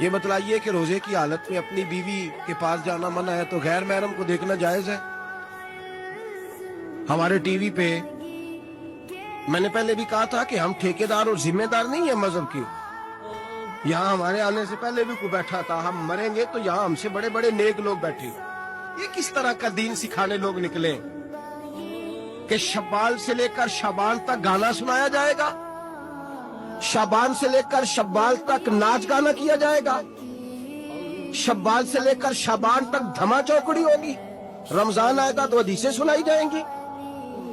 یہ بتلائیے کہ روزے کی حالت میں اپنی بیوی کے پاس جانا منع ہے تو غیر محرم کو دیکھنا جائز ہے؟ ہمارے ٹی وی پہ میں نے پہلے بھی کہا تھا کہ ہم ٹھیکیدار اور ذمہ دار نہیں ہیں مذہب کی. یہاں ہمارے آنے سے پہلے بھی کوئی بیٹھا تھا. ہم مریں گے تو یہاں ہم سے بڑے بڑے نیک لوگ بیٹھے. یہ کس طرح کا دین سکھانے لوگ نکلے کہ شوال سے لے کر شعبان تک گانا سنایا جائے گا، شعبان سے لے کر شوال تک ناچ گانا کیا جائے گا، شوال سے لے کر شعبان تک دھما چوکڑی ہوگی، رمضان آئے گا تو حدیثیں سنائی جائیں گی،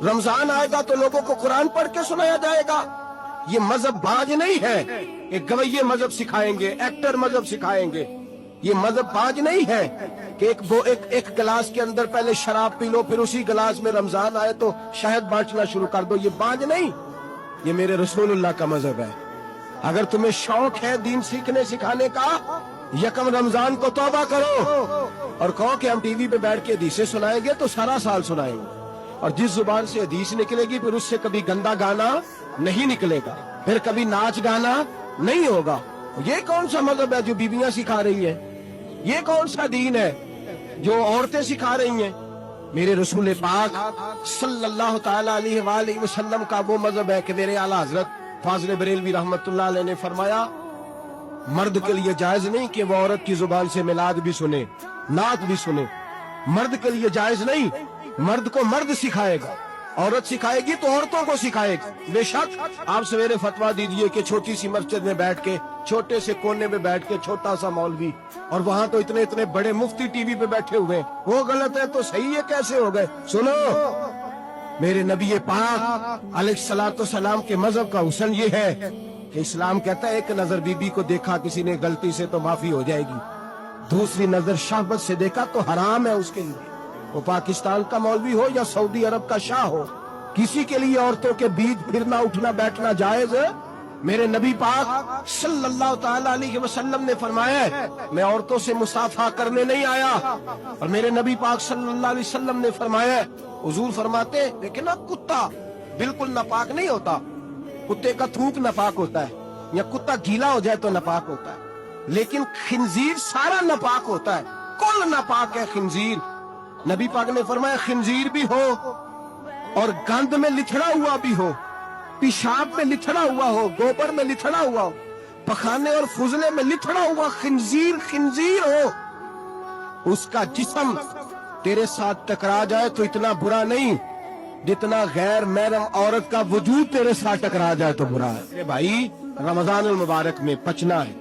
رمضان آئے گا تو لوگوں کو قرآن پڑھ کے سنایا جائے گا. یہ مذہب باز نہیں ہے کہ گویے مذہب سکھائیں گے، ایکٹر مذہب سکھائیں گے. یہ مذہب باز نہیں ہے کہ ایک گلاس کے اندر پہلے شراب پی لو پھر اسی گلاس میں رمضان آئے تو شہد بانٹنا شروع کر دو. یہ باز نہیں، یہ میرے رسول اللہ کا مذہب ہے. اگر تمہیں شوق ہے دین سیکھنے سکھانے کا، یکم رمضان کو توبہ کرو اور کہو کہ ہم ٹی وی پہ بیٹھ کے حدیثیں سنائیں گے تو سارا سال سنائیں گے. اور جس زبان سے حدیث نکلے گی پھر اس سے کبھی گندا گانا نہیں نکلے گا، پھر کبھی ناچ گانا نہیں ہوگا. یہ کون سا مذہب ہے جو بیویاں سکھا رہی ہیں؟ یہ کون سا دین ہے جو عورتیں سکھا رہی ہیں؟ میرے رسول پاک صلی اللہ تعالی علیہ وآلہ وسلم کا وہ مذہب ہے کہ میرے اعلیٰ حضرت فاضل بریلوی رحمت اللہ علیہ نے فرمایا مرد کے لیے جائز نہیں کہ وہ عورت کی زبان سے میلاد بھی سنے، نعت بھی سنے. مرد کے لیے جائز نہیں، مرد کو مرد سکھائے گا، عورت سکھائے گی تو عورتوں کو سکھائے گی. بے شک آپ سویرے فتویٰ دیجئے کہ چھوٹی سی مسجد میں بیٹھ کے، چھوٹے سے کونے میں بیٹھ کے چھوٹا سا مولوی، اور وہاں تو اتنے بڑے مفتی ٹی وی پہ بیٹھے ہوئے، وہ غلط ہے تو صحیح ہے کیسے ہو گئے؟ سنو، میرے نبی پاک علیہ الصلوۃ والسلام کے مذہب کا حسن یہ ہے کہ اسلام کہتا ہے ایک نظر بی بی کو دیکھا کسی نے غلطی سے تو معافی ہو جائے گی، دوسری نظر شہوت سے دیکھا تو حرام ہے اس کے لیے. وہ پاکستان کا مولوی ہو یا سعودی عرب کا شاہ ہو، کسی کے لیے عورتوں کے بیچ پھرنا اٹھنا بیٹھنا جائز ہے؟ میرے نبی پاک صلی اللہ تعالی علیہ وسلم نے فرمایا ہے میں عورتوں سے مصافحہ کرنے نہیں آیا. اور میرے نبی پاک صلی اللہ علیہ وسلم نے فرمایا ہے، حضور فرماتے ہیں لیکن نا کتا بالکل ناپاک نہیں ہوتا، کتے کا تھوک ناپاک ہوتا ہے یا کتا گیلا ہو جائے تو ناپاک ہوتا ہے، لیکن خنزیر سارا ناپاک ہوتا ہے، کل ناپاک ہے خنزیر. نبی پاک نے فرمایا خنزیر بھی ہو اور گند میں لتھڑا ہوا بھی ہو، پیشاب میں لتھڑا ہوا ہو، گوبر میں لتھڑا ہوا ہو، پخانے اور فضلے میں لتھڑا ہوا خنزیر ہو، اس کا جسم تیرے ساتھ ٹکرا جائے تو اتنا برا نہیں جتنا غیر محرم عورت کا وجود تیرے ساتھ ٹکرا جائے تو برا ہے. بھائی رمضان المبارک میں پچنا ہے.